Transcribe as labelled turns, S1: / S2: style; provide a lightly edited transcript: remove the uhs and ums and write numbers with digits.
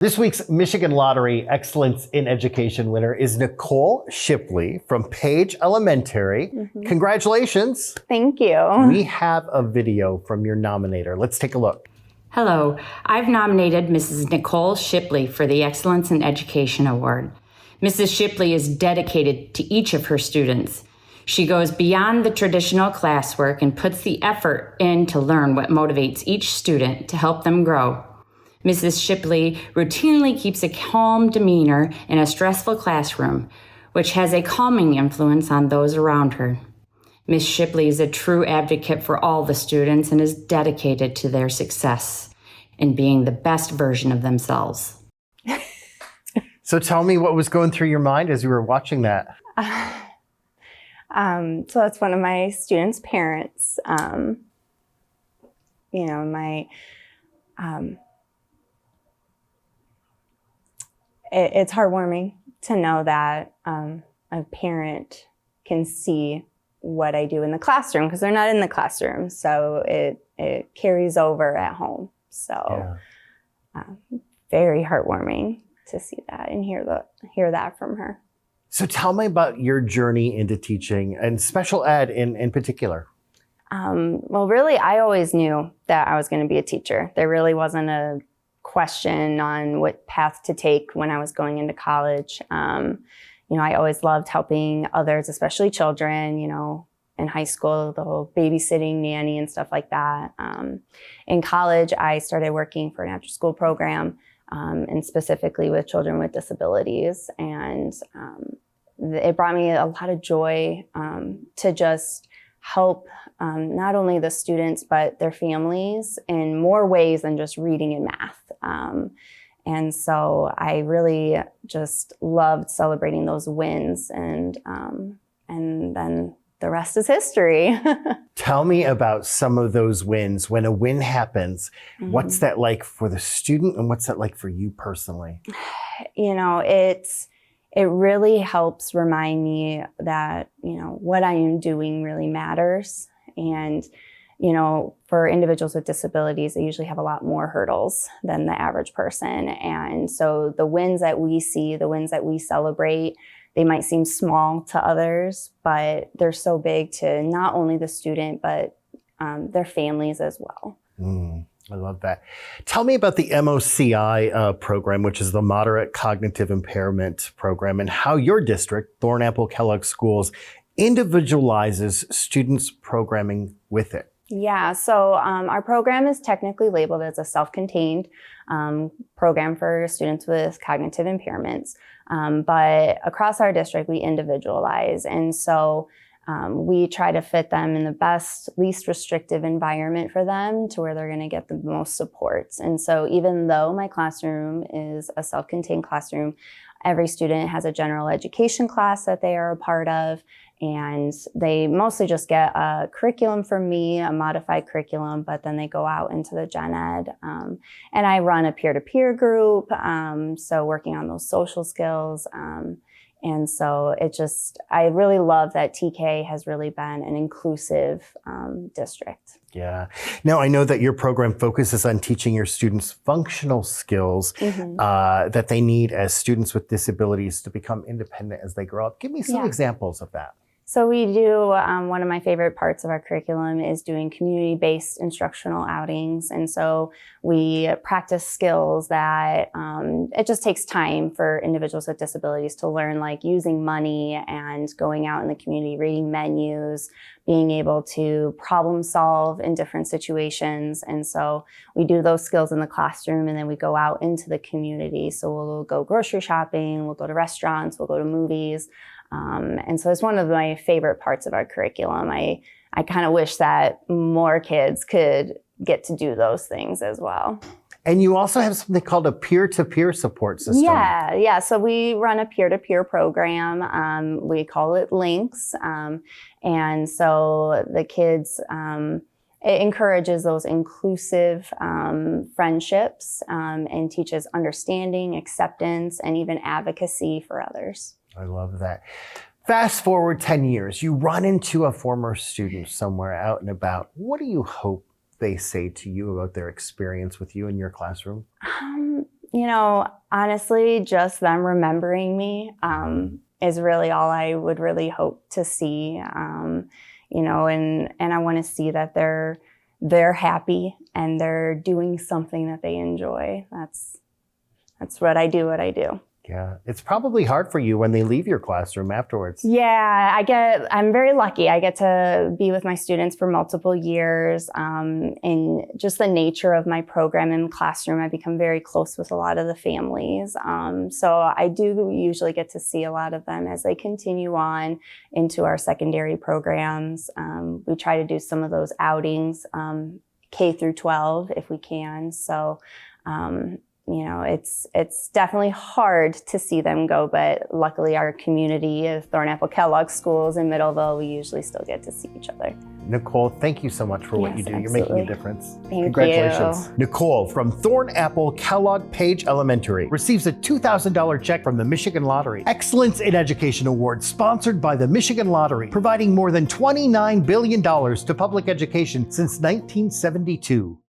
S1: This week's Michigan Lottery Excellence in Education winner is Nicole Shipley from Page Elementary. Congratulations.
S2: Thank you.
S1: We have a video from your nominator. Let's take a look.
S3: Hello, I've nominated Mrs. Nicole Shipley for the Excellence in Education Award. Mrs. Shipley is dedicated to each of her students. She goes beyond the traditional classwork and puts the effort in to learn what motivates each student to help them grow. Mrs. Shipley routinely keeps a calm demeanor in a stressful classroom, which has a calming influence on those around her. Ms. Shipley is a true advocate for all the students and is dedicated to their success in being the best version of themselves.
S1: So tell me what was going through your mind as you were watching that.
S2: So that's one of my students' parents. It's heartwarming to know that a parent can see what I do in the classroom, because they're not in the classroom. So it carries over at home. So very heartwarming to see that and hear that from her.
S1: So tell me about your journey into teaching and special ed in particular.
S2: Well, really, I always knew that I was going to be a teacher. There really wasn't a question on what path to take when I was going into college. I always loved helping others, especially children, in high school, the whole babysitting, nanny, and stuff like that. In college, I started working for an after-school program, and specifically with children with disabilities. And it brought me a lot of joy to just help not only the students, but their families in more ways than just reading and math. And so I really just loved celebrating those wins, and then the rest is history.
S1: Tell me about some of those wins. When a win happens, what's that like for the student and what's that like for you personally?
S2: It really helps remind me that, what I am doing really matters. And, for individuals with disabilities, they usually have a lot more hurdles than the average person. And so the wins that we see, the wins that we celebrate, they might seem small to others, but they're so big to not only the student, but their families as well.
S1: I love that. Tell me about the MOCI program, which is the Moderate Cognitive Impairment Program, and how your district, Thornapple Kellogg Schools, individualizes students' programming with it.
S2: Yeah, so our program is technically labeled as a self-contained program for students with cognitive impairments, but across our district, we individualize. And so we try to fit them in the best, least restrictive environment for them to where they're going to get the most supports. And so even though my classroom is a self-contained classroom, every student has a general education class that they are a part of, and they mostly just get a curriculum from me, a modified curriculum, but then they go out into the gen ed. And I run a peer-to-peer group, so working on those social skills. And so I really love that TK has really been an inclusive district.
S1: Yeah. Now, I know that your program focuses on teaching your students functional skills that they need as students with disabilities to become independent as they grow up. Give me some examples of that.
S2: So we do, one of my favorite parts of our curriculum is doing community-based instructional outings. And so we practice skills that it just takes time for individuals with disabilities to learn, like using money and going out in the community, reading menus, being able to problem solve in different situations. And so we do those skills in the classroom, and then we go out into the community. So we'll go grocery shopping, we'll go to restaurants, we'll go to movies. And so it's one of my favorite parts of our curriculum. I kind of wish that more kids could get to do those things as well.
S1: And you also have something called a peer-to-peer support system.
S2: Yeah. So we run a peer-to-peer program. We call it Links. And so the kids, it encourages those inclusive friendships and teaches understanding, acceptance, and even advocacy for others.
S1: I love that. Fast forward 10 years, you run into a former student somewhere out and about. What do you hope they say to you about their experience with you in your classroom?
S2: Honestly, just them remembering me is really all I would really hope to see. And I want to see that they're happy and they're doing something that they enjoy. That's what I do.
S1: Yeah, it's probably hard for you when they leave your classroom afterwards.
S2: Yeah, I'm very lucky. I get to be with my students for multiple years. And just the nature of my program in the classroom, I become very close with a lot of the families. So I do usually get to see a lot of them as they continue on into our secondary programs. We try to do some of those outings, K through 12 if we can. So, it's definitely hard to see them go, but luckily our community of Thornapple Kellogg schools in Middleville, we usually still get to see each other.
S1: Nicole, thank you so much for what you do.
S2: Absolutely.
S1: You're making a difference.
S2: Thank
S1: Congratulations.
S2: you.
S1: Nicole from Thornapple Kellogg Page Elementary receives a $2,000 check from the Michigan Lottery. Excellence in Education Award sponsored by the Michigan Lottery, providing more than $29 billion to public education since 1972.